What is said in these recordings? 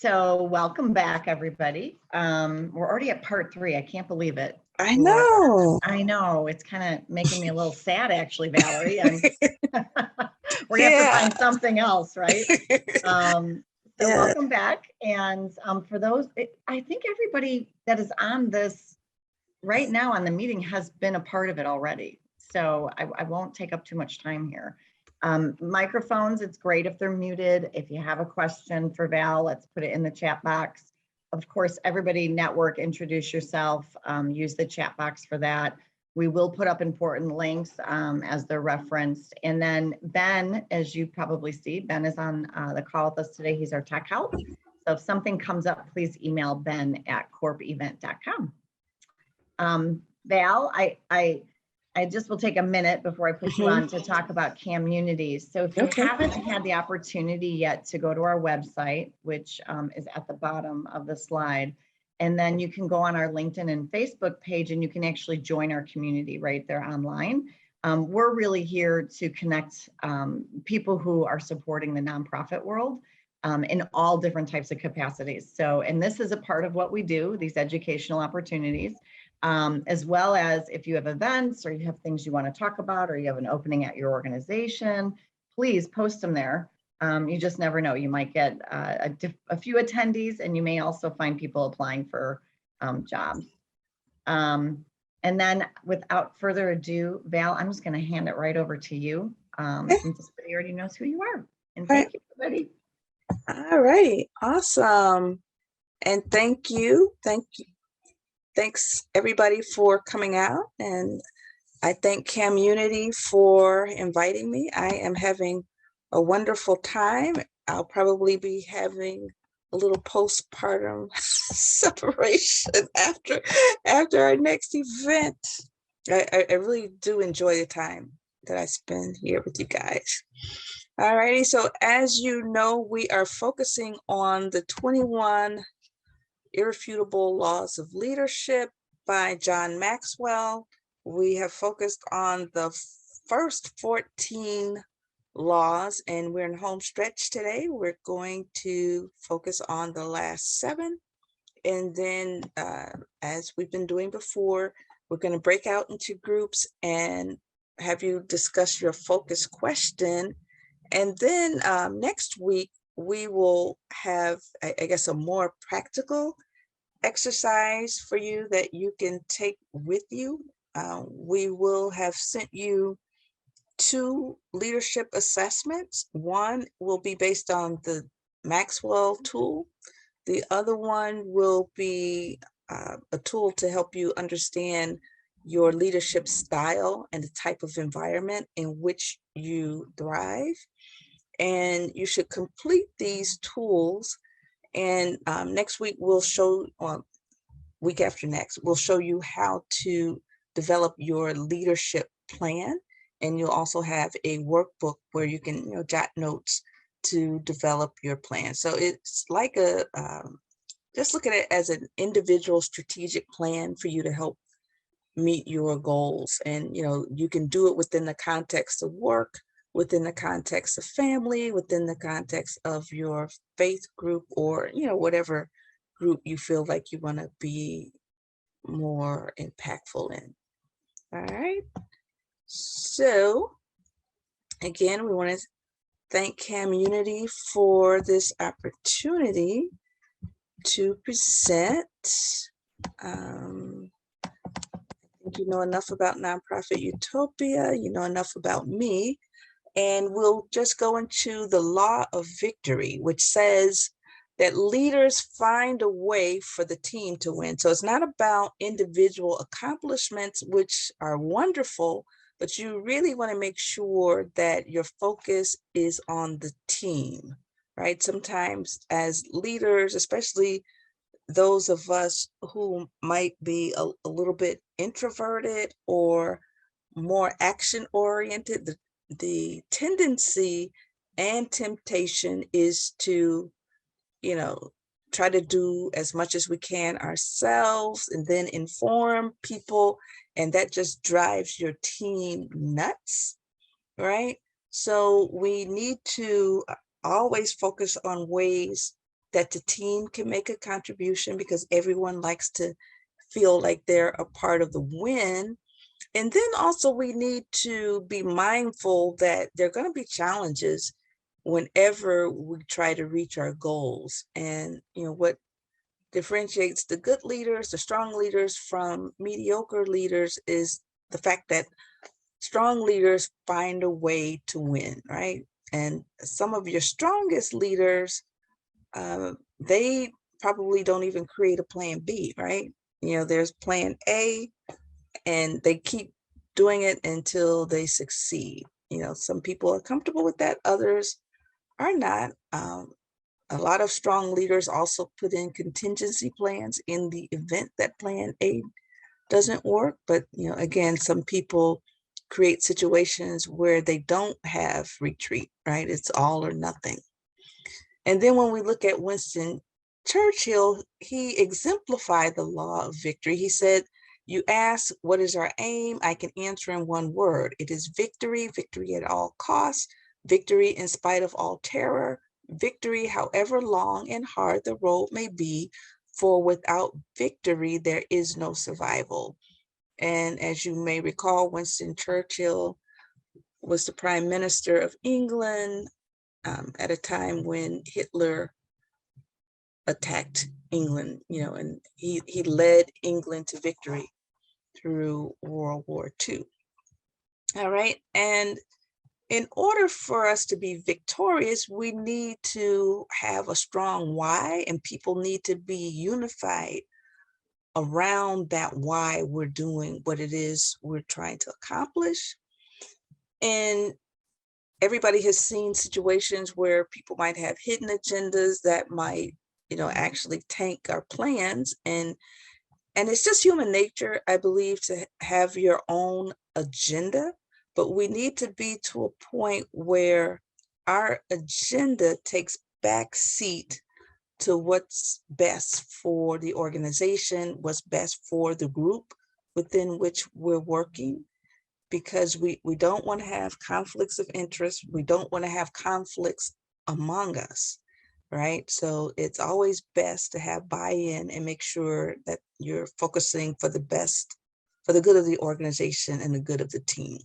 So welcome back, everybody. We're already at part 3. I can't believe it. I know. I know. It's kind of making me a little sad, actually, Valerie. We're gonna have to find something else, right? So welcome back. And for those, I think everybody that is on this right now on the meeting has been a part of it already. So I won't take up too much time here. Microphones, it's great if they're muted. If you have a question for Val, let's put it in the chat box. Of course, everybody network, introduce yourself, use the chat box for that. We will put up important links as they're referenced. And then Ben, as you probably see, Ben is on the call with us today. He's our tech help. So if something comes up, please email Ben at corpevent.com. Val, I just will take a minute before I put you on to talk about communities. So if you haven't had the opportunity yet to go to our website, which is at the bottom of the slide, and then you can go on our LinkedIn and Facebook page and you can actually join our community right there online. We're really here to connect people who are supporting the nonprofit world in all different types of capacities. So, and this is a part of what we do, these educational opportunities. As well as if you have events or you have things you want to talk about or you have an opening at your organization, please post them there. You just never know. You might get a few attendees and you may also find people applying for jobs. And then without further ado, Val, I'm just going to hand it right over to you since everybody already knows who you are. And thank you, everybody. All righty. Awesome. And thank you. Thanks everybody for coming out, and I thank Community for inviting me. I am having a wonderful time. I'll probably be having a little postpartum separation after our next event. I really do enjoy the time that I spend here with you guys. All righty, so as you know, we are focusing on the 21 Irrefutable Laws of Leadership by John Maxwell. We have focused on the first 14 laws, and we're in home stretch today. We're going to focus on the last 7. And then, as we've been doing before, we're going to break out into groups and have you discuss your focus question. And then next week, we will have, I guess, a more practical exercise for you that you can take with you. We will have sent you 2 leadership assessments. One will be based on the Maxwell tool. The other one will be a tool to help you understand your leadership style and the type of environment in which you thrive. And you should complete these tools. And next week, we'll show, week after next, we'll show you how to develop your leadership plan. And you'll also have a workbook where you can jot notes to develop your plan. So it's like just look at it as an individual strategic plan for you to help meet your goals. And you can do it within the context of work, within the context of family, within the context of your faith group, or whatever group you feel like you want to be more impactful in. All right. So again, we want to thank Community for this opportunity to present. I think you know enough about nonprofit Utopia, you know enough about me. And we'll just go into the law of victory, which says that leaders find a way for the team to win. So it's not about individual accomplishments, which are wonderful, but you really want to make sure that your focus is on the team, right? Sometimes as leaders, especially those of us who might be a little bit introverted or more action-oriented, the tendency and temptation is to, try to do as much as we can ourselves and then inform people. And that just drives your team nuts, right? So we need to always focus on ways that the team can make a contribution because everyone likes to feel like they're a part of the win. And then also we need to be mindful that there are going to be challenges whenever we try to reach our goals. And, what differentiates the good leaders, the strong leaders from mediocre leaders is the fact that strong leaders find a way to win, right? And some of your strongest leaders, they probably don't even create a plan B, right? There's plan A and they keep doing it until they succeed. Some people are comfortable with that, others are not. A lot of strong leaders also put in contingency plans in the event that plan A doesn't work. But, again, some people create situations where they don't have retreat, right? It's all or nothing. And then when we look at Winston Churchill, he exemplified the law of victory. He said, you ask, what is our aim? I can answer in one word. It is victory, victory at all costs, victory in spite of all terror, victory however long and hard the road may be, for without victory, there is no survival. And as you may recall, Winston Churchill was the Prime Minister of England at a time when Hitler attacked England, and he led England to victory through World War II. All right. And in order for us to be victorious, we need to have a strong why, and people need to be unified around that why we're doing what it is we're trying to accomplish. And everybody has seen situations where people might have hidden agendas that might, actually tank our plans. And it's just human nature, I believe, to have your own agenda, but we need to be to a point where our agenda takes back seat to what's best for the organization, what's best for the group within which we're working, because we don't want to have conflicts of interest. We don't want to have conflicts among us. Right. So it's always best to have buy-in and make sure that you're focusing for the best, for the good of the organization and the good of the team.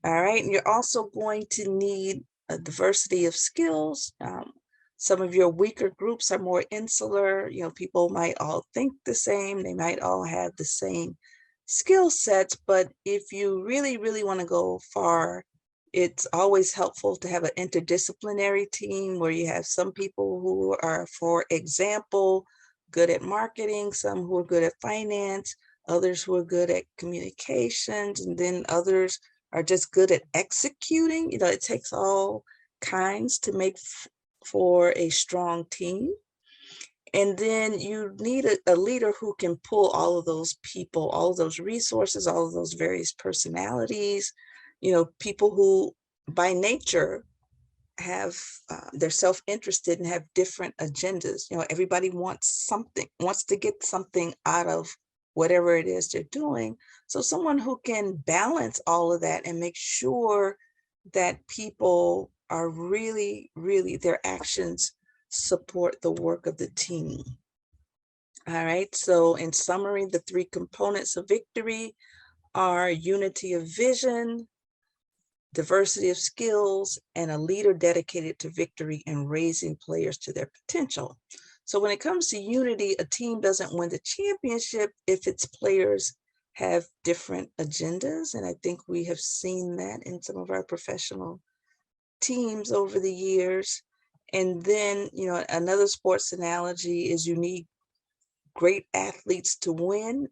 All right. And you're also going to need a diversity of skills. Some of your weaker groups are more insular. People might all think the same. They might all have the same skill sets. But if you really, really want to go far, it's always helpful to have an interdisciplinary team where you have some people who are, for example, good at marketing, some who are good at finance, others who are good at communications, and then others are just good at executing. It takes all kinds to make for a strong team. And then you need a leader who can pull all of those people, all of those resources, all of those various personalities, people who by nature have, they're self-interested and have different agendas. Everybody wants to get something out of whatever it is they're doing. So someone who can balance all of that and make sure that people are really, really, their actions support the work of the team. All right. So in summary, the three components of victory are unity of vision, diversity of skills, and a leader dedicated to victory and raising players to their potential. So when it comes to unity, a team doesn't win the championship if its players have different agendas. And I think we have seen that in some of our professional teams over the years. And then, another sports analogy is you need great athletes to win.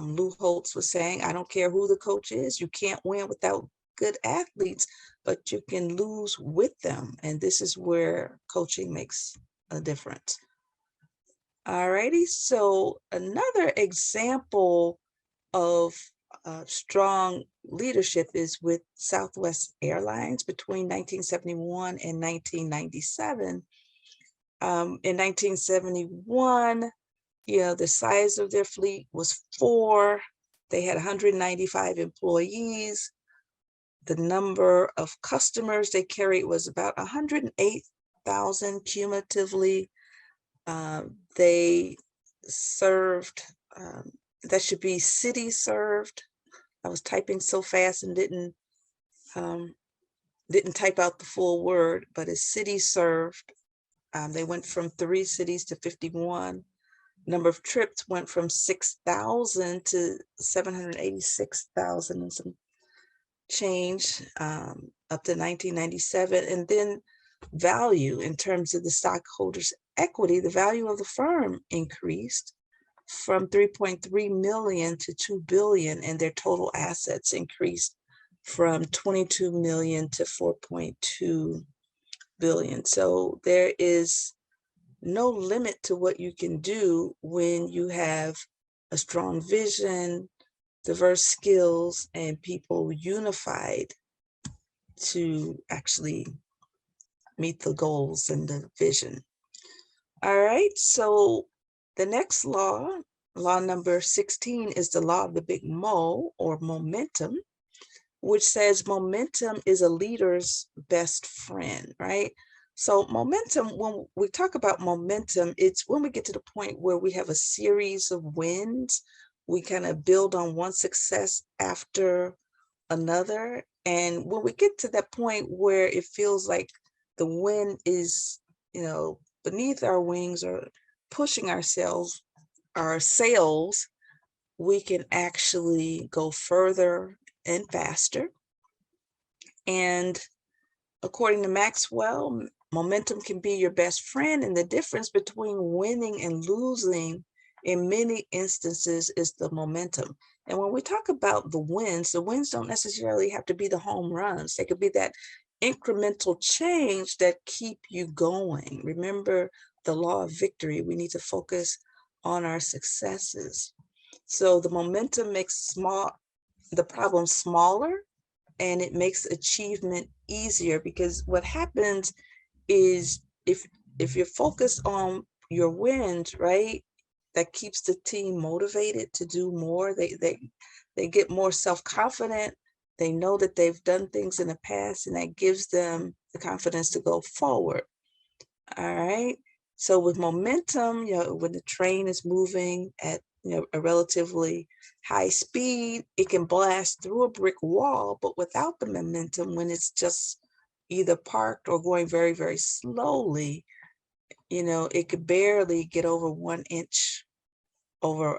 Lou Holtz was saying, I don't care who the coach is, you can't win without good athletes, but you can lose with them. And this is where coaching makes a difference. All righty. So another example of strong leadership is with Southwest Airlines between 1971 and 1997. In 1971, the size of their fleet was 4. They had 195 employees. The number of customers they carried was about 108,000 cumulatively. They served, that should be city served. I was typing so fast and didn't type out the full word, but it's city served. They went from 3 cities to 51. Number of trips went from 6,000 to 786,000 and some change, up to 1997. And then value in terms of the stockholders' equity, the value of the firm increased from 3.3 million to 2 billion, and their total assets increased from 22 million to 4.2 billion. So there is no limit to what you can do when you have a strong vision, diverse skills, and people unified to actually meet the goals and the vision. All right, so the next law, law number 16, is the law of the big Mo, or momentum, which says momentum is a leader's best friend, right? So momentum, when we talk about momentum, it's when we get to the point where we have a series of wins, we kind of build on one success after another. And when we get to that point where it feels like the wind is, beneath our wings or pushing our sails, we can actually go further and faster. And according to Maxwell, momentum can be your best friend, and the difference between winning and losing in many instances is the momentum. And when we talk about the wins don't necessarily have to be the home runs. They could be that incremental change that keep you going. Remember the law of victory. We need to focus on our successes. So the momentum makes the problem smaller, and it makes achievement easier, because what happens is if you're focused on your wins, right, that keeps the team motivated to do more. They get more self-confident. They know that they've done things in the past, and that gives them the confidence to go forward. All right. So with momentum, when the train is moving at a relatively high speed, it can blast through a brick wall. But without the momentum, when it's just either parked or going very, very slowly, it could barely get over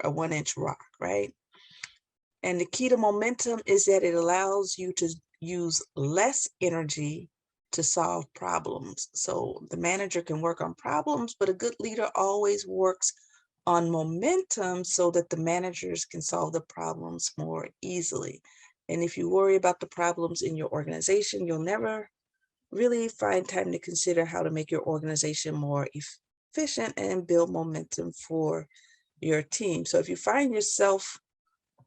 a 1-inch rock, right? And the key to momentum is that it allows you to use less energy to solve problems. So the manager can work on problems, but a good leader always works on momentum so that the managers can solve the problems more easily. And if you worry about the problems in your organization, you'll never really find time to consider how to make your organization more efficient and build momentum for your team. So if you find yourself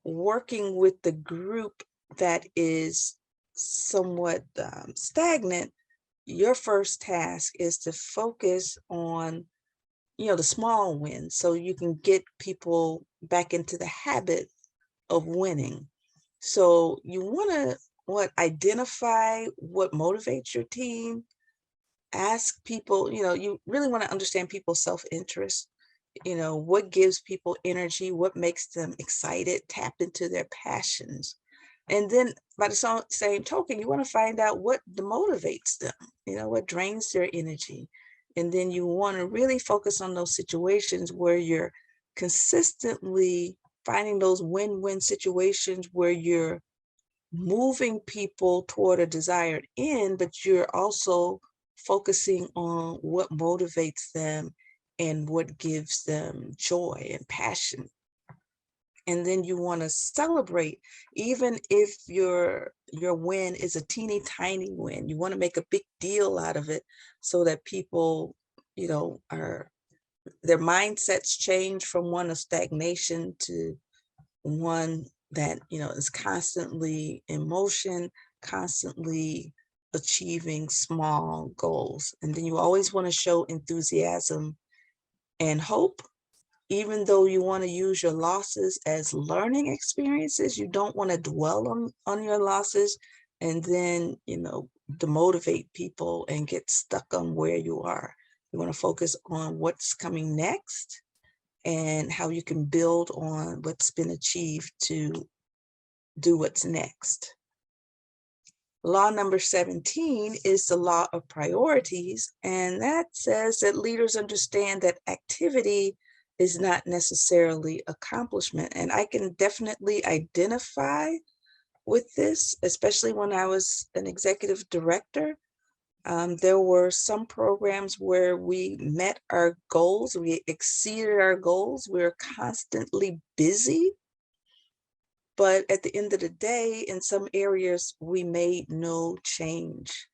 working with the group that is somewhat stagnant, your first task is to focus on the small wins, so you can get people back into the habit of winning. So you want to identify what motivates your team. Ask people, you really want to understand people's self-interest. What gives people energy, what makes them excited, tap into their passions. And then by the same token, you want to find out what demotivates them, what drains their energy. And then you want to really focus on those situations where you're consistently finding those win-win situations where you're moving people toward a desired end, but you're also focusing on what motivates them and what gives them joy and passion. And then you want to celebrate, even if your win is a teeny tiny win. You want to make a big deal out of it so that people, their mindsets change from one of stagnation to one that, is constantly in motion, constantly achieving small goals. And then you always want to show enthusiasm and hope. Even though you want to use your losses as learning experiences, you don't want to dwell on your losses and then, demotivate people and get stuck on where you are. You want to focus on what's coming next and how you can build on what's been achieved to do what's next. Law number 17 is the law of priorities, and that says that leaders understand that activity is not necessarily accomplishment. And I can definitely identify with this, especially when I was an executive director. There were some programs where we met our goals, we exceeded our goals, we were constantly busy. But at the end of the day, in some areas, we made no change.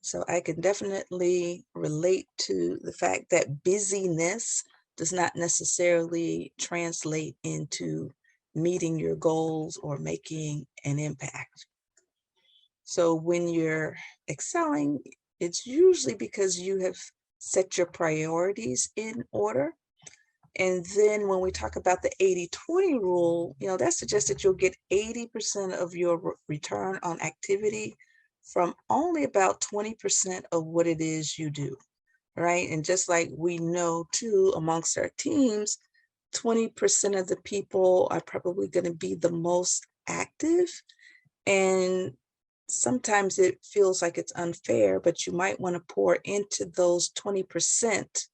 So I can definitely relate to the fact that busyness does not necessarily translate into meeting your goals or making an impact. So when you're excelling, it's usually because you have set your priorities in order. And then when we talk about the 80-20 rule, that suggests that you'll get 80% of your return on activity from only about 20% of what it is you do, right? And just like we know too, amongst our teams, 20% of the people are probably going to be the most active. And sometimes it feels like it's unfair, but you might want to pour into those 20%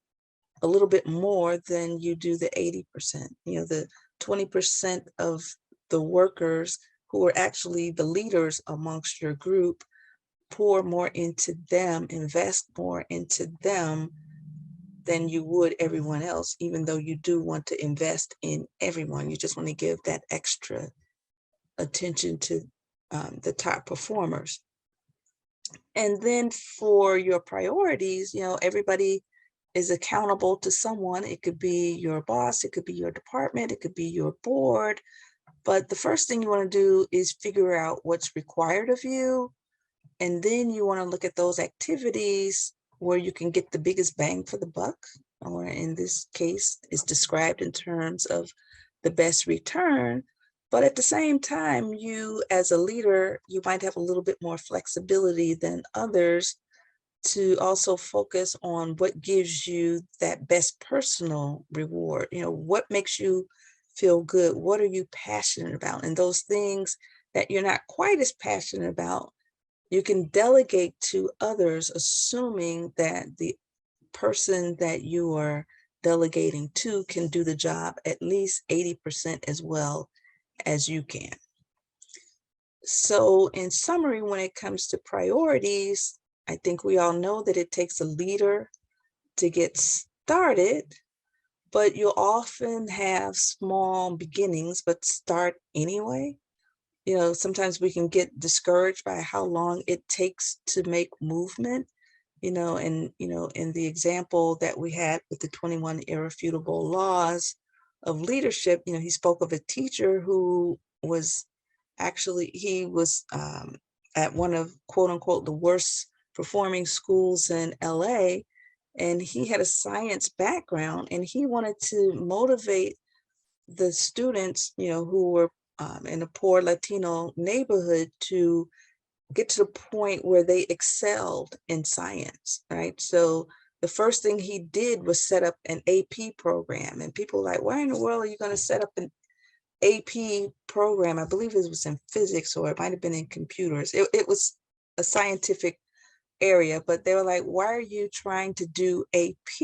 a little bit more than you do the 80%. The 20% of the workers who are actually the leaders amongst your group, pour more into them, invest more into them than you would everyone else, even though you do want to invest in everyone. You just want to give that extra attention to the top performers. And then for your priorities, everybody is accountable to someone. It could be your boss, it could be your department, it could be your board. But the first thing you want to do is figure out what's required of you. And then you want to look at those activities where you can get the biggest bang for the buck, or in this case, is described in terms of the best return. But at the same time, you as a leader, you might have a little bit more flexibility than others to also focus on what gives you that best personal reward. What makes you feel good? What are you passionate about? And those things that you're not quite as passionate about, you can delegate to others, assuming that the person that you are delegating to can do the job at least 80% as well as you can. So in summary, when it comes to priorities, I think we all know that it takes a leader to get started, but you'll often have small beginnings, but start anyway. Sometimes we can get discouraged by how long it takes to make movement, in the example that we had with the 21 irrefutable laws of leadership, he spoke of a teacher who was he was at one of, quote unquote, the worst performing schools in LA, and he had a science background, and he wanted to motivate the students, who were in a poor Latino neighborhood to get to the point where they excelled in science, right? So the first thing he did was set up an AP program, and people were like, why in the world are you going to set up an AP program? I believe it was in physics, or it might have been in computers. It was a scientific area, but they were like, why are you trying to do AP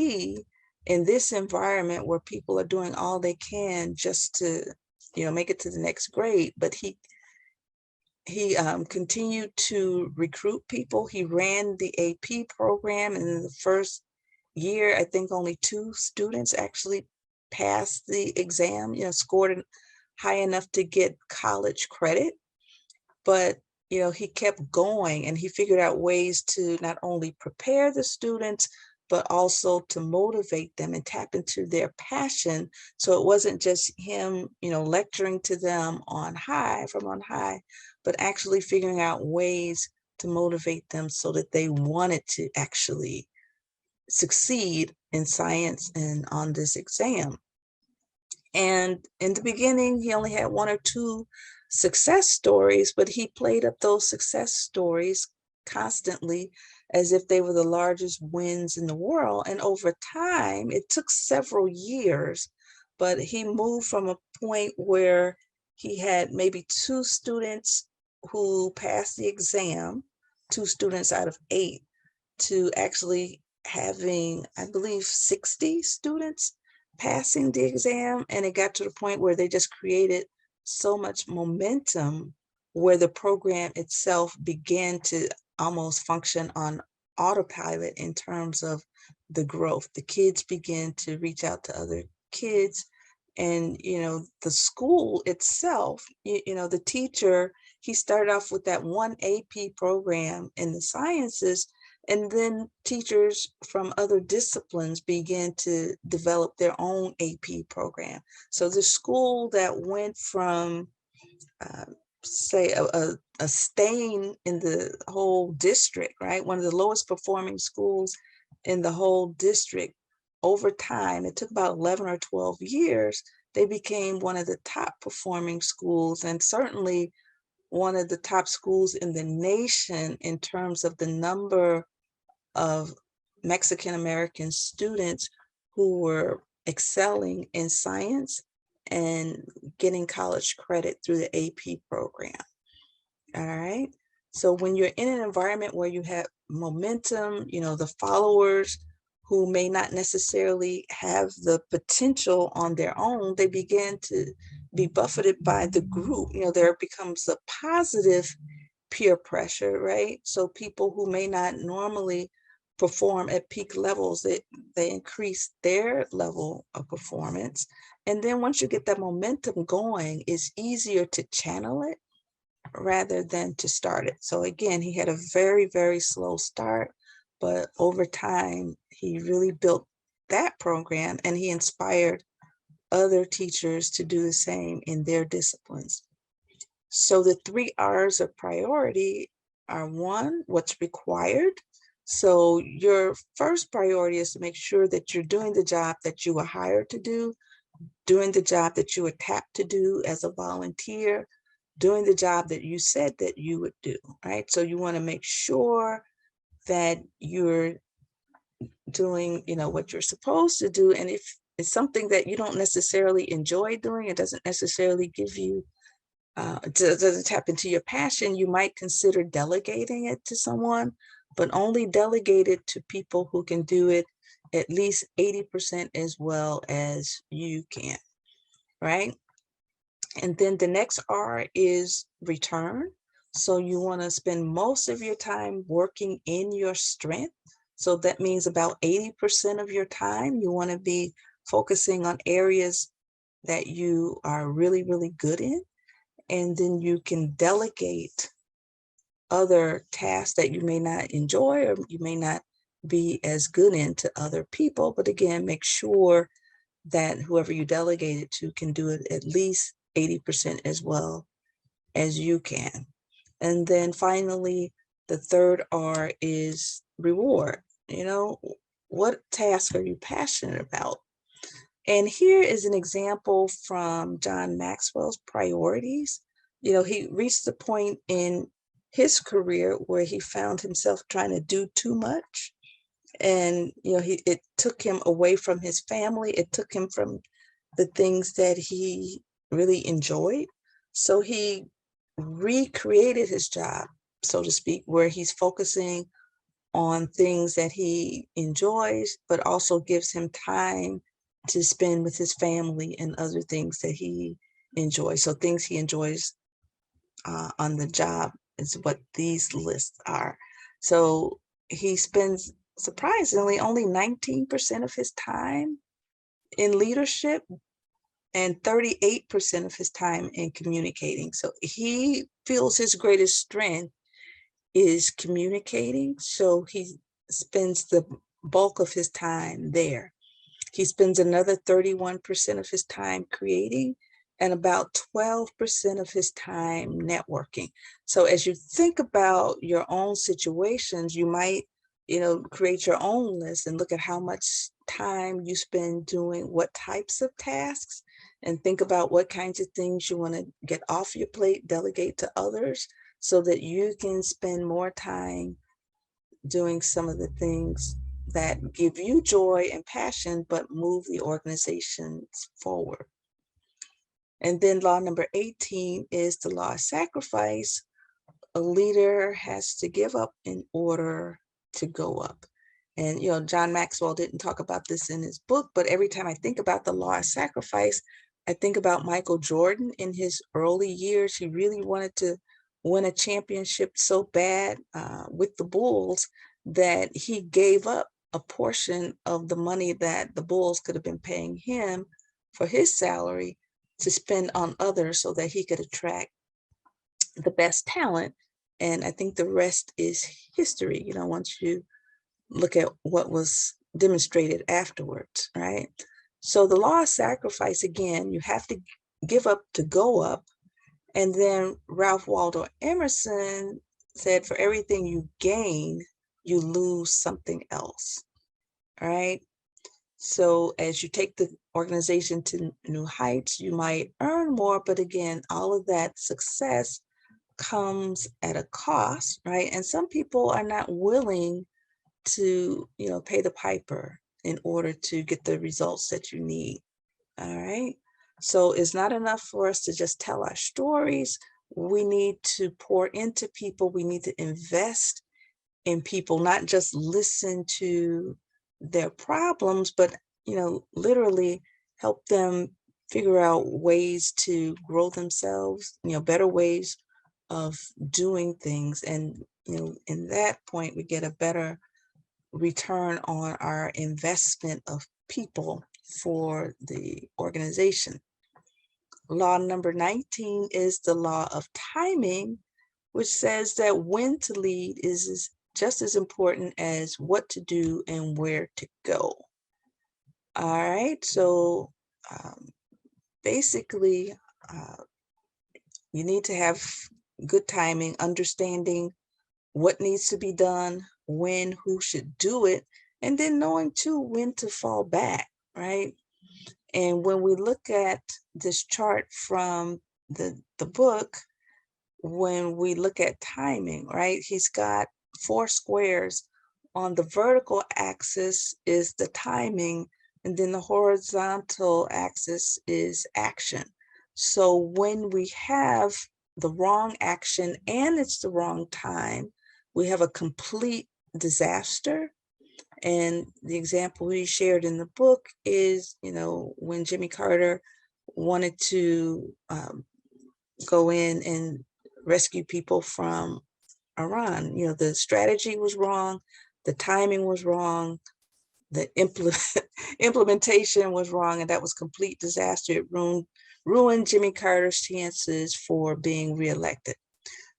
in this environment where people are doing all they can just to, make it to the next grade? But he continued to recruit people. He ran the AP program, and in the first year, I think only 2 students actually passed the exam, scored high enough to get college credit. But he kept going, and he figured out ways to not only prepare the students, but also to motivate them and tap into their passion. So it wasn't just him, lecturing to them from on high, but actually figuring out ways to motivate them so that they wanted to actually succeed in science and on this exam. And in the beginning, he only had 1 or 2 success stories, but he played up those success stories constantly as if they were the largest wins in the world. And over time, it took several years, but he moved from a point where he had maybe 2 students who passed the exam, 2 students out of 8, to actually having, I believe, 60 students passing the exam. And it got to the point where they just created so much momentum where the program itself began to almost function on autopilot in terms of the growth. The kids began to reach out to other kids. And, the school itself, the teacher, he started off with that one AP program in the sciences, and then teachers from other disciplines began to develop their own AP program. So the school that went from, say, a stain in the whole district, right? One of the lowest performing schools in the whole district, over time, it took about 11 or 12 years, they became one of the top performing schools, and certainly one of the top schools in the nation in terms of the number of Mexican American students who were excelling in science and getting college credit through the AP program. All right. So when you're in an environment where you have momentum, the followers who may not necessarily have the potential on their own, they begin to be buffeted by the group. There becomes a positive peer pressure, right? So people who may not normally perform at peak levels, they increase their level of performance. And then once you get that momentum going, it's easier to channel it rather than to start it. So again, he had a very, very slow start, but over time, he really built that program, and he inspired other teachers to do the same in their disciplines. So the 3 R's of priority are: 1, what's required. So your first priority is to make sure that you're doing the job that you were hired to do, doing the job that you were tapped to do as a volunteer, doing the job that you said that you would do, right? So you want to make sure that you're doing, what you're supposed to do. And if it's something that you don't necessarily enjoy doing, it doesn't necessarily give you, doesn't tap into your passion, you might consider delegating it to someone, but only delegate it to people who can do it at least 80% as well as you can, right? And then the next R is return. So you want to spend most of your time working in your strength. So that means about 80% of your time, you want to be focusing on areas that you are really, really good in. And then you can delegate other tasks that you may not enjoy or you may not be as good in to other people. But again, make sure that whoever you delegate it to can do it at least 80% as well as you can. And then finally, the third R is reward. What task are you passionate about? And here is an example from John Maxwell's priorities. He reached the point in his career where he found himself trying to do too much. And, it took him away from his family. It took him from the things that he really enjoyed. So he recreated his job, so to speak, where he's focusing on things that he enjoys, but also gives him time to spend with his family and other things that he enjoys. So things he enjoys on the job is what these lists are. So he spends surprisingly only 19% of his time in leadership and 38% of his time in communicating. So he feels his greatest strength is communicating. So he spends the bulk of his time there. He spends another 31% of his time creating and about 12% of his time networking. So as you think about your own situations, you might, create your own list and look at how much time you spend doing what types of tasks, and think about what kinds of things you want to get off your plate, delegate to others, so that you can spend more time doing some of the things that give you joy and passion, but move the organizations forward. And then law number 18 is the law of sacrifice. A leader has to give up in order to go up. And, John Maxwell didn't talk about this in his book, but every time I think about the law of sacrifice, I think about Michael Jordan in his early years. He really wanted to win a championship so bad with the Bulls that he gave up a portion of the money that the Bulls could have been paying him for his salary to spend on others so that he could attract the best talent. And I think the rest is history, once you look at what was demonstrated afterwards, right? So the law of sacrifice, again, you have to give up to go up. And then Ralph Waldo Emerson said, for everything you gain, you lose something else, all right? So as you take the organization to new heights, you might earn more, but again, all of that success comes at a cost, right? And some people are not willing to, pay the piper in order to get the results that you need, all right? So it's not enough for us to just tell our stories. We need to pour into people. We need to invest in people, not just listen to their problems, but, literally help them figure out ways to grow themselves, better ways of doing things. And, in that point, we get a better return on our investment of people for the organization. Law number 19 is the law of timing, which says that when to lead is just as important as what to do and where to go. All right, so basically, you need to have good timing, understanding what needs to be done, when, who should do it, and then knowing too when to fall back, right? And when we look at this chart from the book, when we look at timing, right, he's got 4 squares. On the vertical axis is the timing, and then the horizontal axis is action. So when we have the wrong action and it's the wrong time, we have a complete disaster. And the example he shared in the book is, when Jimmy Carter wanted to go in and rescue people from Iran, the strategy was wrong, the timing was wrong, the implementation was wrong, and that was complete disaster. It ruined Jimmy Carter's chances for being reelected.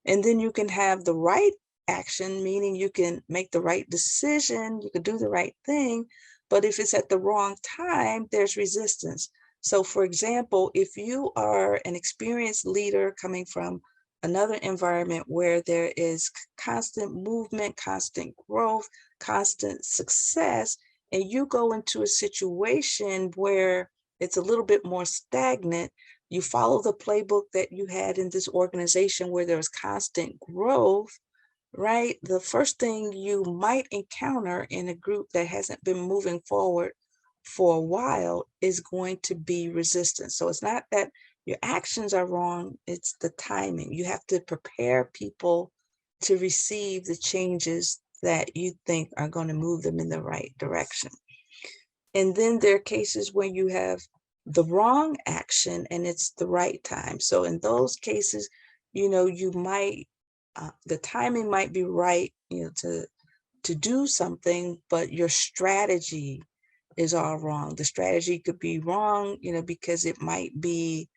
And then you can have the right action, meaning you can make the right decision, you can do the right thing, but if it's at the wrong time, there's resistance. So for example, if you are an experienced leader coming from another environment where there is constant movement, constant growth, constant success, and you go into a situation where it's a little bit more stagnant, you follow the playbook that you had in this organization where there was constant growth, right? The first thing you might encounter in a group that hasn't been moving forward for a while is going to be resistance. So it's not that your actions are wrong, it's the timing. You have to prepare people to receive the changes that you think are going to move them in the right direction. And then there are cases where you have the wrong action and it's the right time. So in those cases, you might, the timing might be right, to do something, but your strategy is all wrong. The strategy could be wrong, because it might be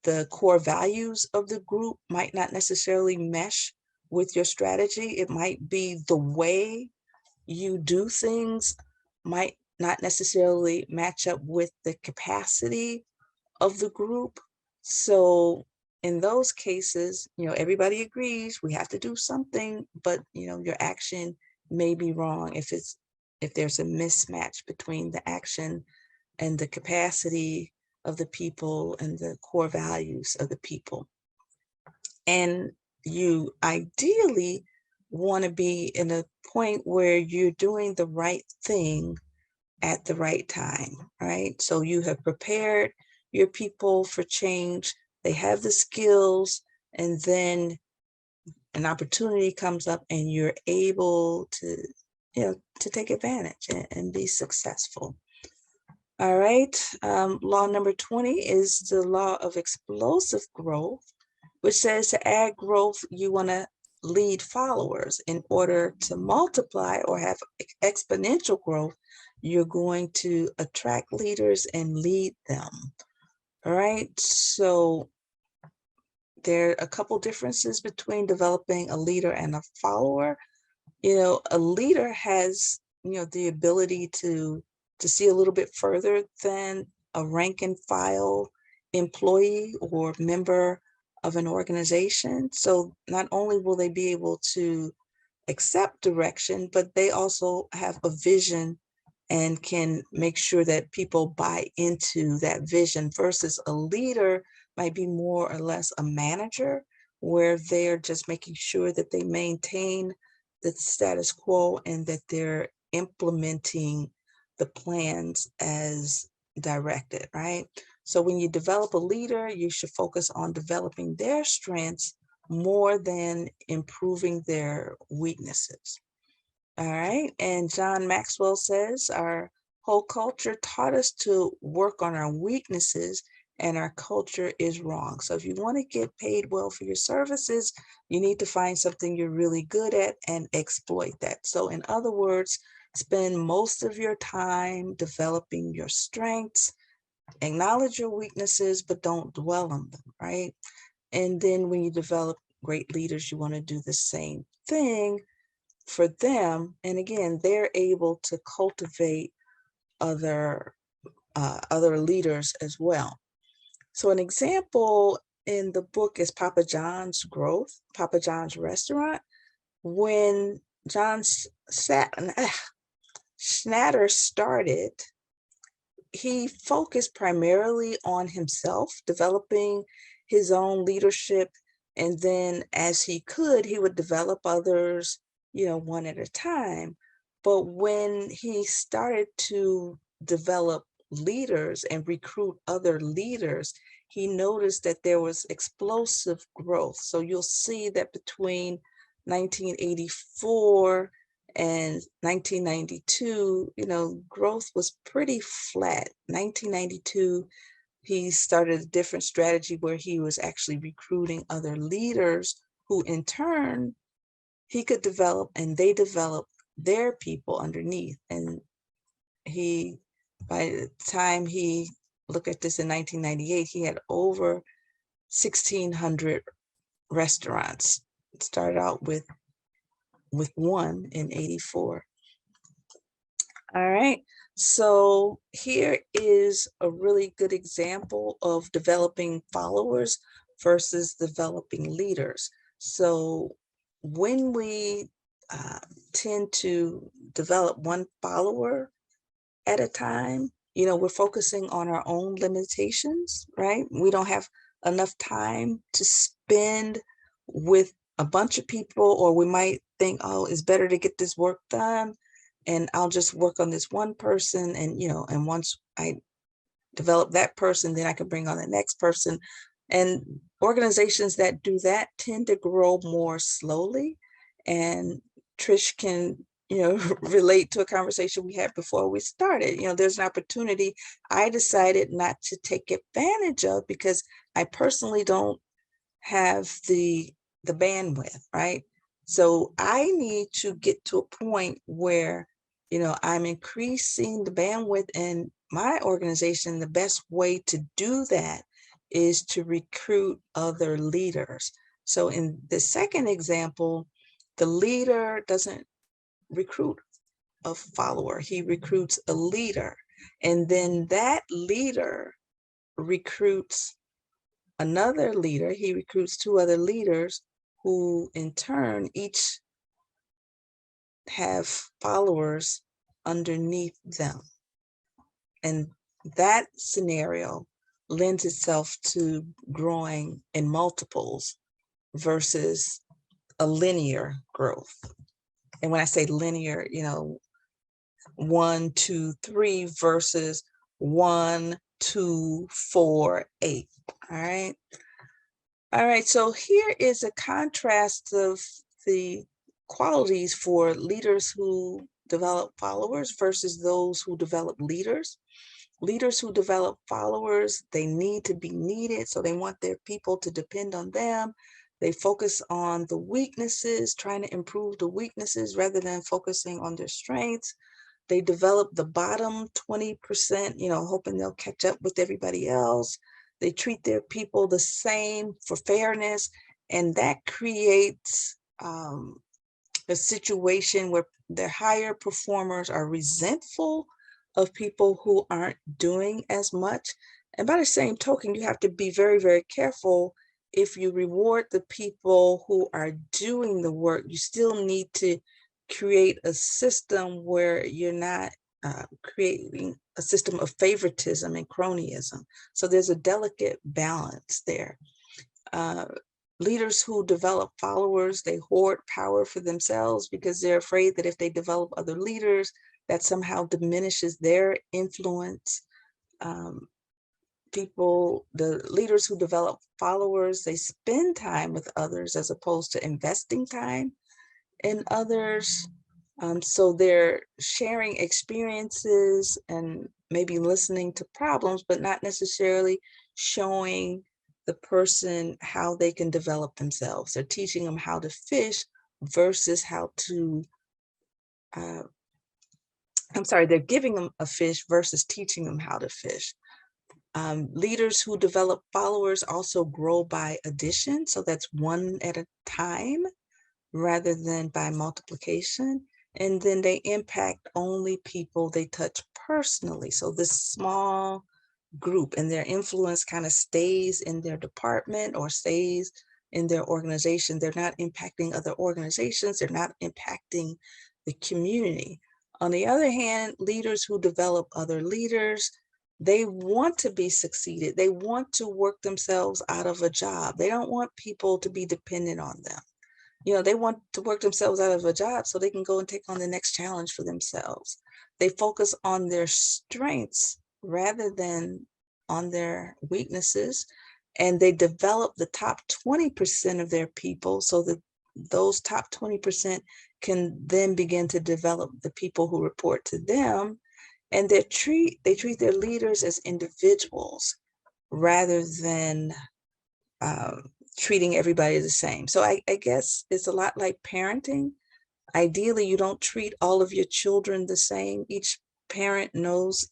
the core values of the group might not necessarily mesh with your strategy. It might be the way you do things might not necessarily match up with the capacity of the group. So in those cases, everybody agrees we have to do something, but your action may be wrong if there's a mismatch between the action and the capacity of the people and the core values of the people. And you ideally want to be in a point where you're doing the right thing at the right time, right? So you have prepared your people for change, they have the skills, and then an opportunity comes up and you're able to, to take advantage and be successful. All right, law number 20 is the law of explosive growth, which says to add growth, you want to lead followers. In order to multiply or have exponential growth, you're going to attract leaders and lead them. All right, so there are a couple differences between developing a leader and a follower. A leader has, the ability to see a little bit further than a rank and file employee or member of an organization. So not only will they be able to accept direction, but they also have a vision and can make sure that people buy into that vision, versus a leader might be more or less a manager, where they're just making sure that they maintain the status quo and that they're implementing the plans as directed, right? So when you develop a leader, you should focus on developing their strengths more than improving their weaknesses. All right. And John Maxwell says our whole culture taught us to work on our weaknesses, and our culture is wrong. So if you want to get paid well for your services, you need to find something you're really good at and exploit that. So in other words, spend most of your time developing your strengths, acknowledge your weaknesses, but don't dwell on them, right? And then when you develop great leaders, you want to do the same thing for them. And again, they're able to cultivate other leaders as well. So an example in the book is Papa John's growth, Papa John's restaurant. When John Schnatter started, he focused primarily on himself, developing his own leadership. And then as he could, he would develop others, one at a time. But when he started to develop leaders and recruit other leaders, he noticed that there was explosive growth. So you'll see that between 1984 and 1992, growth was pretty flat. 1992, he started a different strategy where he was actually recruiting other leaders who in turn he could develop, and they developed their people underneath. And by the time he looked at this in 1998, he had over 1,600 restaurants. It started out with one in 84. All right, so here is a really good example of developing followers versus developing leaders. So when we tend to develop one follower at a time, we're focusing on our own limitations, right? We don't have enough time to spend with a bunch of people, or we might think, oh, it's better to get this work done, and I'll just work on this one person. And, and once I develop that person, then I can bring on the next person. And organizations that do that tend to grow more slowly. And Trish can, relate to a conversation we had before we started. There's an opportunity I decided not to take advantage of because I personally don't have the bandwidth, right? So I need to get to a point where, I'm increasing the bandwidth in my organization. The best way to do that is to recruit other leaders. So in the second example, the leader doesn't recruit a follower, he recruits a leader. And then that leader recruits another leader, he recruits two other leaders who in turn each have followers underneath them. And that scenario lends itself to growing in multiples versus a linear growth. And when I say linear, 1, 2, 3 versus 1, 2, 4, 8. All right. All right. So here is a contrast of the qualities for leaders who develop followers versus those who develop leaders. Leaders who develop followers, they need to be needed. So they want their people to depend on them. They focus on the weaknesses, trying to improve the weaknesses rather than focusing on their strengths. They develop the bottom 20%, hoping they'll catch up with everybody else. They treat their people the same for fairness. And that creates a situation where their higher performers are resentful of people who aren't doing as much. And by the same token, you have to be very, very careful. If you reward the people who are doing the work, you still need to create a system where you're not creating a system of favoritism and cronyism. So there's a delicate balance there. Leaders who develop followers, they hoard power for themselves because they're afraid that if they develop other leaders, that somehow diminishes their influence. The leaders who develop followers, they spend time with others as opposed to investing time in others. So they're sharing experiences and maybe listening to problems, but not necessarily showing the person how they can develop themselves. They're teaching them how to fish versus how to, they're giving them a fish versus teaching them how to fish. Leaders who develop followers also grow by addition. So that's one at a time rather than by multiplication. And then they impact only people they touch personally. So this small group and their influence kind of stays in their department or stays in their organization. They're not impacting other organizations. They're not impacting the community. On the other hand, leaders who develop other leaders, they want to be succeeded. They want to work themselves out of a job. They don't want people to be dependent on them. They want to work themselves out of a job so they can go and take on the next challenge for themselves. They focus on their strengths rather than on their weaknesses. And they develop the top 20% of their people so that those top 20% can then begin to develop the people who report to them. And they treat their leaders as individuals rather than treating everybody the same. So I guess it's a lot like parenting. Ideally, you don't treat all of your children the same. Each parent knows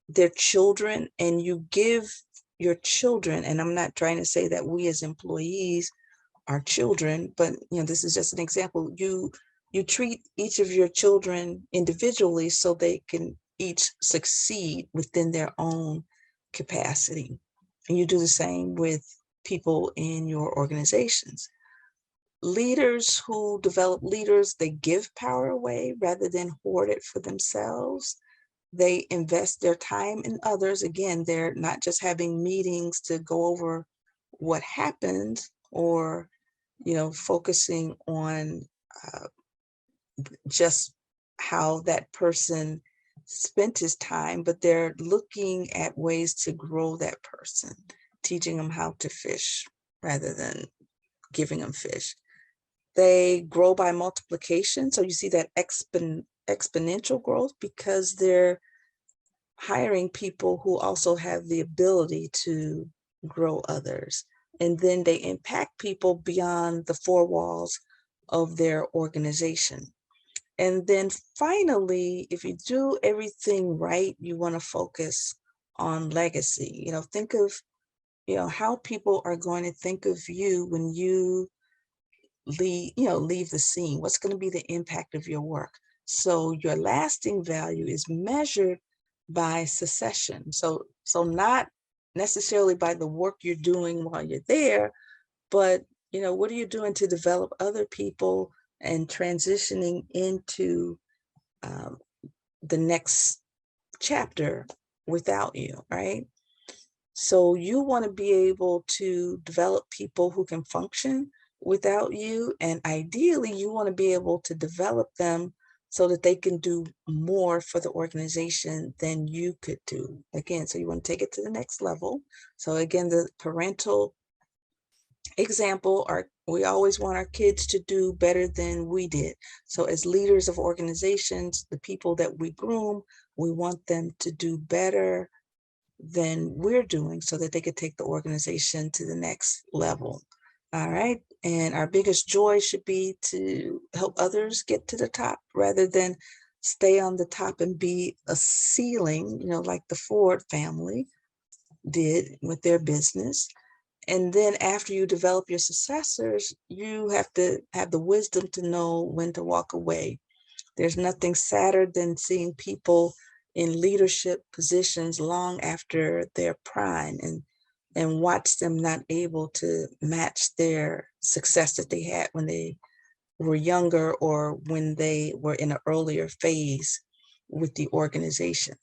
their children, and you give your children, and I'm not trying to say that we as employees are children, but this is just an example. You treat each of your children individually so they can each succeed within their own capacity. And you do the same with people in your organizations. Leaders who develop leaders, they give power away rather than hoard it for themselves. They invest their time in others. Again, they're not just having meetings to go over what happened or, focusing on just how that person spent his time, but they're looking at ways to grow that person, teaching them how to fish rather than giving them fish. They grow by multiplication. So you see that exponential growth because they're hiring people who also have the ability to grow others. And then they impact people beyond the four walls of their organization. And then finally, if you do everything right, you want to focus on legacy. Think of, how people are going to think of you when you leave the scene. What's going to be the impact of your work? So your lasting value is measured by succession. So not necessarily by the work you're doing while you're there, but what are you doing to develop other people and transitioning into the next chapter without you, right? So you want to be able to develop people who can function without you, and ideally you want to be able to develop them so that they can do more for the organization than you could do. Again, so you want to take it to the next level. So again, the parental example, we always want our kids to do better than we did. So as leaders of organizations, the people that we groom, we want them to do better than we're doing so that they could take the organization to the next level. All right. And our biggest joy should be to help others get to the top rather than stay on the top and be a ceiling, like the Ford family did with their business. And then after you develop your successors, you have to have the wisdom to know when to walk away. There's nothing sadder than seeing people in leadership positions long after their prime and watch them not able to match their success that they had when they were younger or when they were in an earlier phase with the organization.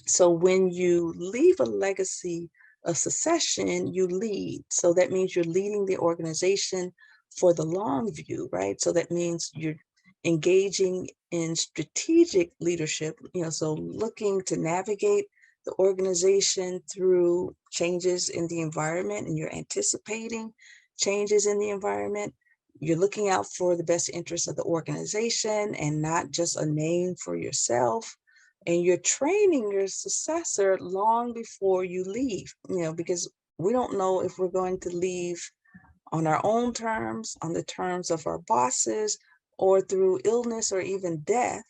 So when you leave a legacy of succession, you lead. So that means you're leading the organization for the long view, right? So that means you're engaging in strategic leadership, so looking to navigate the organization through changes in the environment, and you're anticipating changes in the environment. You're looking out for the best interests of the organization and not just a name for yourself. And you're training your successor long before you leave, because we don't know if we're going to leave on our own terms, on the terms of our bosses, or through illness or even death.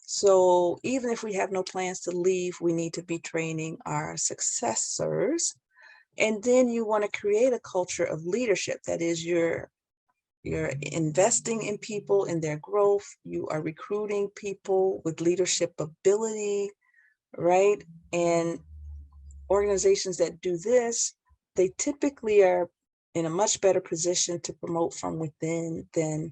So even if we have no plans to leave, we need to be training our successors. And then you want to create a culture of leadership. That is, you're investing in people, in their growth. You are recruiting people with leadership ability, right? And organizations that do this, they typically are in a much better position to promote from within than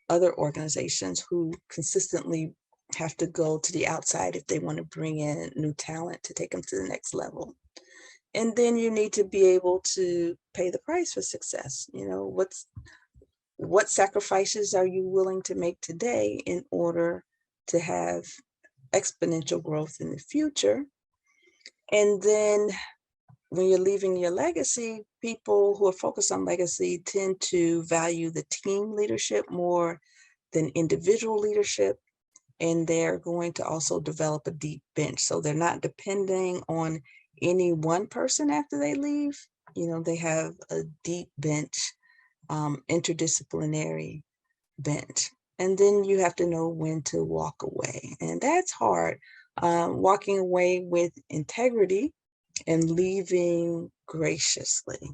other organizations who consistently have to go to the outside if they want to bring in new talent to take them to the next level. And then you need to be able to pay the price for success. What sacrifices are you willing to make today in order to have exponential growth in the future? And then when you're leaving your legacy, people who are focused on legacy tend to value the team leadership more than individual leadership. And they're going to also develop a deep bench. So they're not depending on any one person after they leave. They have a deep bench, interdisciplinary bench. And then you have to know when to walk away. And that's hard. Walking away with integrity and leaving graciously.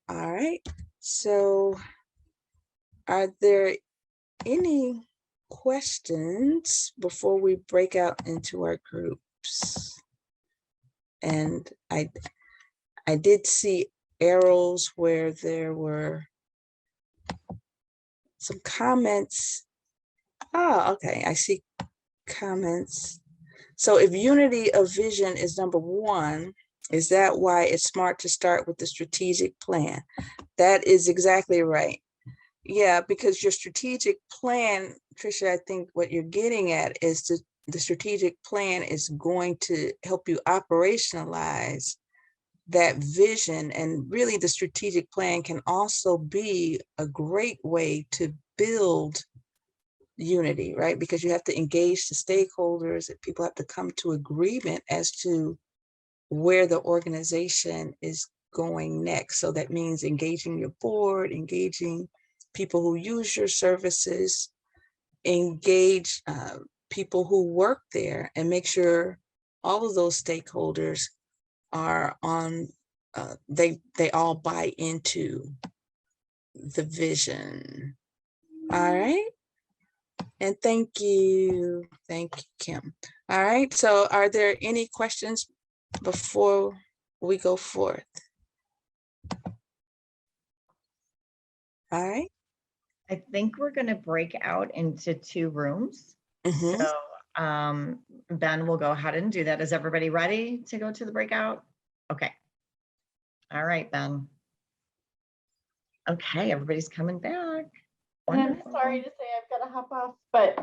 All right. So are there any questions before we break out into our groups? And I did see arrows where there were some comments. Oh, okay. I see comments. So if unity of vision is number one, is that why it's smart to start with the strategic plan? That is exactly right. Yeah, because your strategic plan, Tricia, I think what you're getting at is the strategic plan is going to help you operationalize that vision. And really the strategic plan can also be a great way to build unity, right? Because you have to engage the stakeholders, people have to come to agreement as to where the organization is going next. So that means engaging your board, engaging people who use your services, engage people who work there, and make sure all of those stakeholders are on, they all buy into the vision. All right. And thank you, Kim. All right, so are there any questions before we go forth? All right. I think we're going to break out into 2 rooms. Mm-hmm. So Ben will go ahead and do that. Is everybody ready to go to the breakout? Okay. All right, Ben. Okay, everybody's coming back. And I'm Wonderful. sorry to say I've got to hop off, but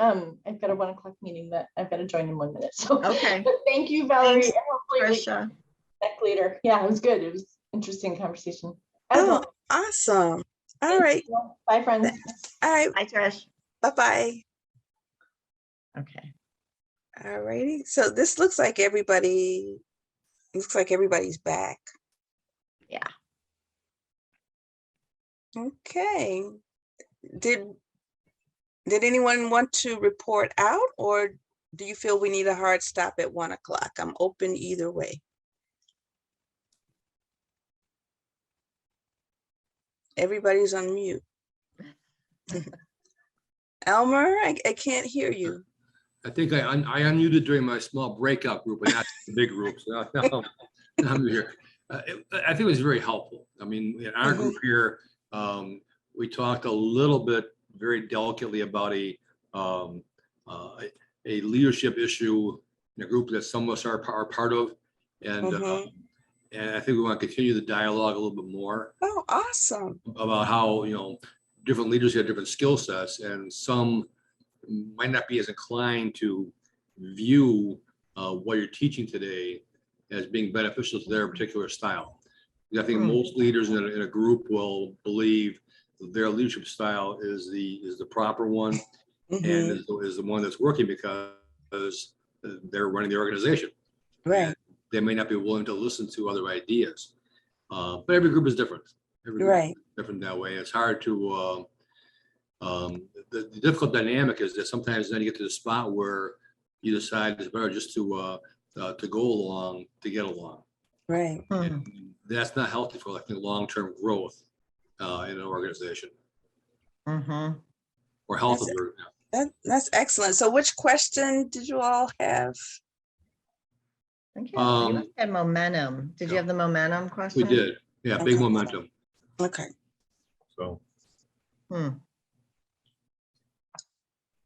I've got a 1 o'clock meeting that I've got to join in 1 minute. So Okay. but thank you, Valerie. Thanks, And hopefully we Tricia. can connect later. Yeah, it was good. It was interesting conversation. Oh, awesome. All right. Bye, friends. All right. Hi, Trish. Bye-bye. Okay. All righty. So this looks like everybody's back. Yeah. Okay. Did anyone want to report out, or do you feel we need a hard stop at 1 o'clock? I'm open either way. Everybody's on mute. Elmer, I can't hear you. I think I unmuted during my small breakout group, but not the big group. So now I'm here. I think it was very helpful. I mean, in our group here, we talked a little bit very delicately about a leadership issue in a group that some of us are part of. And and I think we want to continue the dialogue a little bit more. Oh, awesome. About how, different leaders have different skill sets, and some might not be as inclined to view what you're teaching today as being beneficial to their particular style. I think most leaders in a group will believe their leadership style is the proper one, and is the one that's working because they're running the organization. Right. And they may not be willing to listen to other ideas, but every group is different. Every group is different that way. It's hard to. The difficult dynamic is that sometimes then you get to the spot where you decide it's better just to go along to get along. Right. And that's not healthy for, I think, long-term growth in an organization or health of the organization. That's excellent. So which question did you all have? I think you must have momentum. Did you have the momentum question? We did. Yeah, big momentum. Okay. So.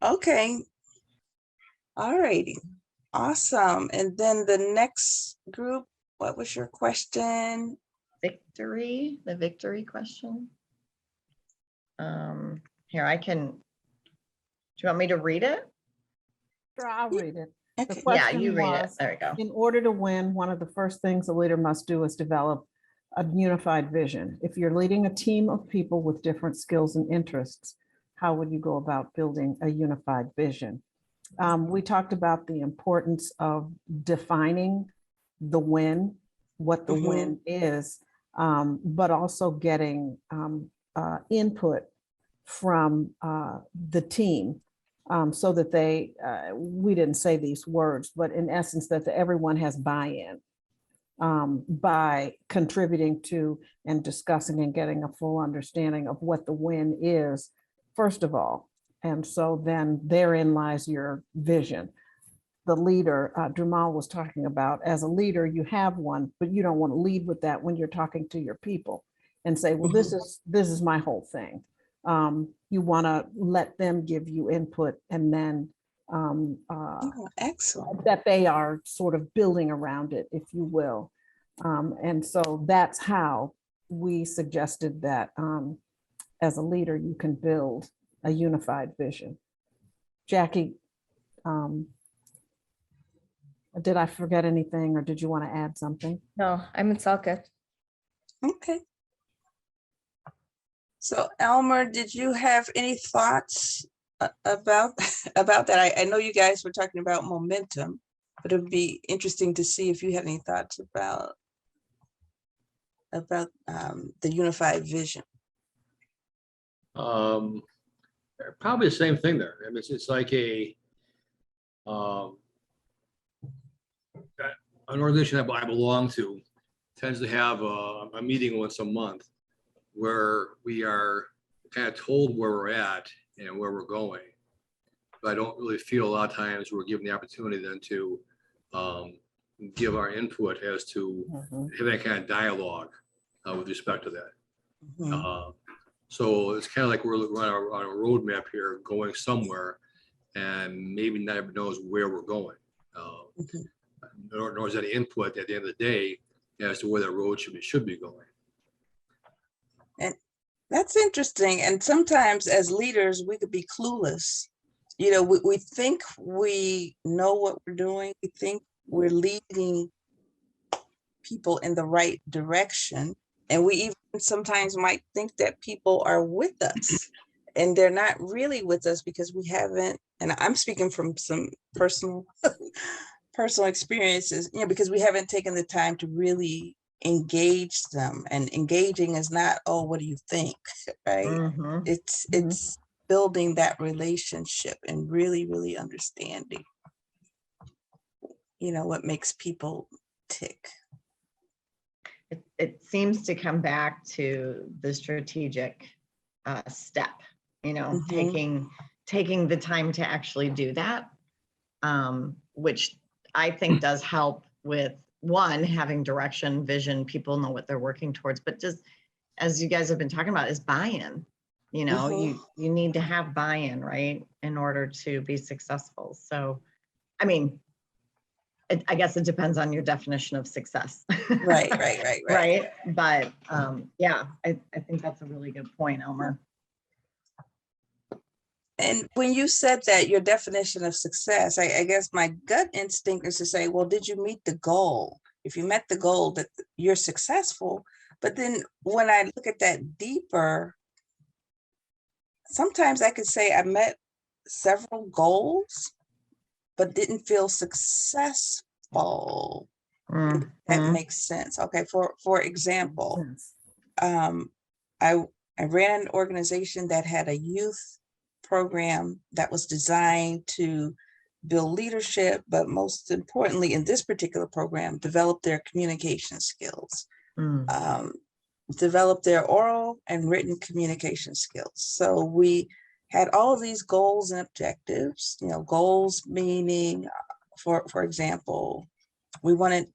Okay. All righty. Awesome. And then the next group, what was your question? Victory, the victory question. Here, I can, do you want me to read it? Sure, I'll read it. Okay. Yeah, you read it. There we go. In order to win, one of the first things a leader must do is develop a unified vision. If you're leading a team of people with different skills and interests, how would you go about building a unified vision? We talked about the importance of defining the win, what the win is, but also getting input from the team so that we didn't say these words, but in essence that everyone has buy-in by contributing to and discussing and getting a full understanding of what the win is, first of all. And so then therein lies your vision. The leader, Dramal was talking about, as a leader, you have one, but you don't want to lead with that when you're talking to your people and say, well, this is my whole thing. You want to let them give you input, and then excellent. that they are sort of building around it, if you will. And so that's how we suggested that as a leader, you can build a unified vision. Jackie, did I forget anything, or did you want to add something? No, it's all good. Okay. So Elmer, did you have any thoughts about that? I know you guys were talking about momentum, but it would be interesting to see if you had any thoughts about the unified vision. Probably the same thing there. I mean, it's like an organization that I belong to tends to have a meeting once a month where we are kind of told where we're at and where we're going. But I don't really feel a lot of times we're given the opportunity then to give our input as to have that kind of dialogue with respect to that. So it's kind of like we're on a roadmap here going somewhere, and maybe not everyone knows where we're going. Nor is any input at the end of the day as to where that road should be going. And That's interesting. And sometimes as leaders, we could be clueless. You know, we think we know what we're doing. We think we're leading people in the right direction. And we even sometimes might think that people are with us and they're not really with us because we haven't, and I'm speaking from some personal experiences, you know, because we haven't taken the time to really engage them. And engaging is not, oh, what do you think? Right? Mhm. It's building that relationship and really, really understanding, you know, what makes people tick. It seems to come back to the strategic step, you know, Mhm. taking the time to actually do that, which I think does help with, one, having direction, vision, people know what they're working towards, but just as you guys have been talking about, is buy-in. You know, Mhm. you need to have buy-in, right, in order to be successful. So, I mean, I guess it depends on your definition of success. Right. Right. But yeah, I think that's a really good point, Elmer. And when you said that, your definition of success, I guess my gut instinct is to say, well, did you meet the goal? If you met the goal, that you're successful. But then when I look at that deeper, sometimes I could say I met several goals, but didn't feel successful. If that Mhm. makes sense. Okay, for example, Yes. I ran an organization that had a youth program that was designed to build leadership, but most importantly, in this particular program, develop their communication skills, Mm. develop their oral and written communication skills. So we had all of these goals and objectives, you know, goals meaning, for example, we wanted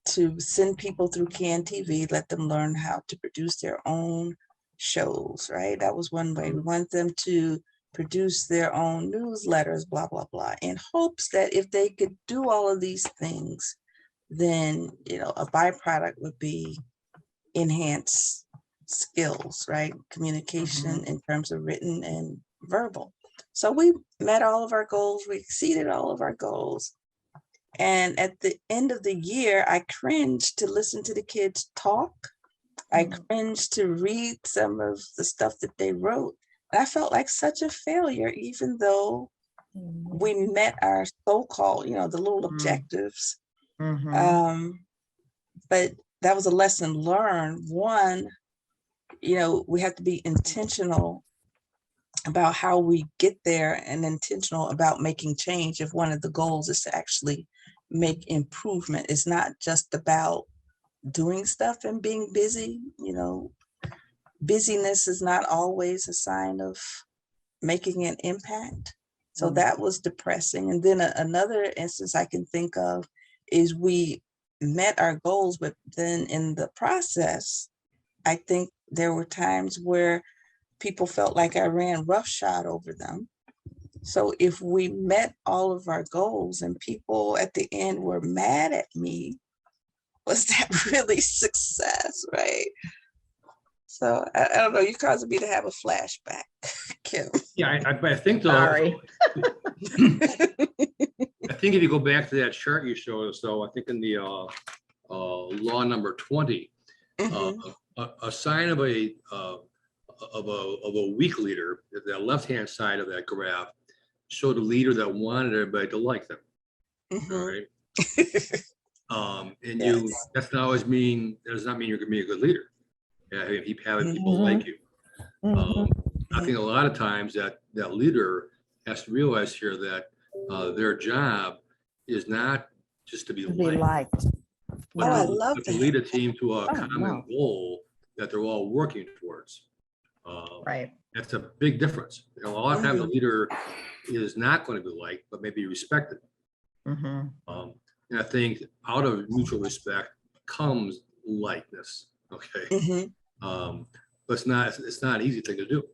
to send people through CAN TV, let them learn how to produce their own shows, right? That was one way. We want them to produce their own newsletters, blah, blah, blah, in hopes that if they could do all of these things, then, you know, a byproduct would be enhanced skills, right? Communication in terms of written and verbal. So we met all of our goals. We exceeded all of our goals. And at the end of the year, I cringed to listen to the kids talk. I cringed to read some of the stuff that they wrote. I felt like such a failure, even though we met our so-called, you know, the little objectives. Mhm. But that was a lesson learned. One, you know, we have to be intentional about how we get there and intentional about making change. If one of the goals is to actually make improvement, it's not just about doing stuff and being busy. You know, busyness is not always a sign of making an impact. So that was depressing. And then another instance I can think of is we met our goals, but then in the process, I think there were times where people felt like I ran roughshod over them. So if we met all of our goals and people at the end were mad at me, was that really success, right? So I don't know, you're causing me to have a flashback, Kim. Yeah, but I think though, Sorry. I think if you go back to that chart you showed us, though, I think in the law number 20, Mhm. a sign of a weak leader, the left-hand side of that graph, showed a leader that wanted everybody to like them. All Mhm. right. And Yes. that's not always mean, does not mean you're gonna be a good leader. Yeah, if you having people Mhm. like you. I think a lot of times that leader has to realize here that their job is not just to be To be liked, liked. but Oh, I No. love to lead that. a team to a Oh, common no. goal that they're all working towards. Right. That's a big difference. You know, a lot of times a Mhm. leader is not going to be liked, but maybe respected. Mhm. And I think out of mutual respect comes likeness. Okay. Mhm. But it's not an easy thing to do.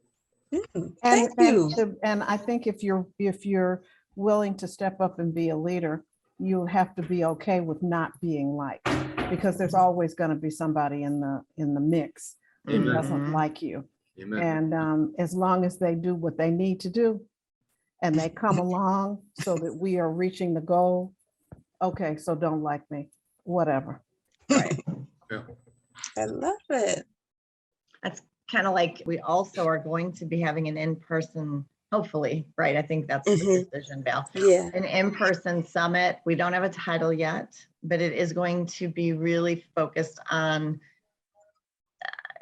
Thank you. And I think if you're willing to step up and be a leader, you have to be okay with not being liked, because there's always going to be somebody in the mix who Amen. doesn't like you. Amen. And as long as they do what they need to do and they come along so that we are reaching the goal, okay, so don't like me, whatever. Right. Yeah. I love it. That's kind of like, we also are going to be having an in-person, hopefully, right? I think that's the Mhm. decision, Val. Yeah. An in-person summit. We don't have a title yet, but it is going to be really focused on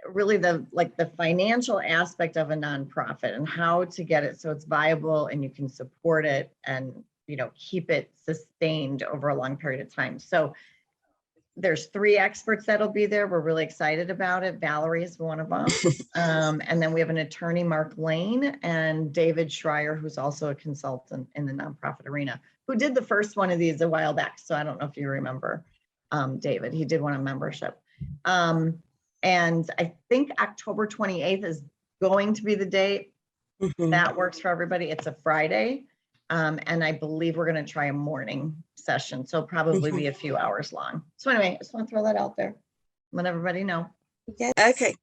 really the financial aspect of a nonprofit and how to get it so it's viable and you can support it and, you know, keep it sustained over a long period of time. So there's 3 experts that'll be there. We're really excited about it. Valerie is one of them. And then we have an attorney, Mark Lane, and David Schreier, who's also a consultant in the nonprofit arena, who did the first one of these a while back. So I don't know if you remember David. He did one on membership. And I think October 28th is going to be the date. Mhm. That works for everybody. It's a Friday. And I believe we're going to try a morning session. So probably be a few hours long. So anyway, I just want to throw that out there. Let everybody know. Yeah. Okay.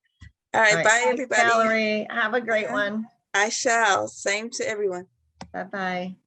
All right. All right. Bye, Thanks, everybody. Valerie. Have a great one. I shall. Same to everyone. Bye-bye.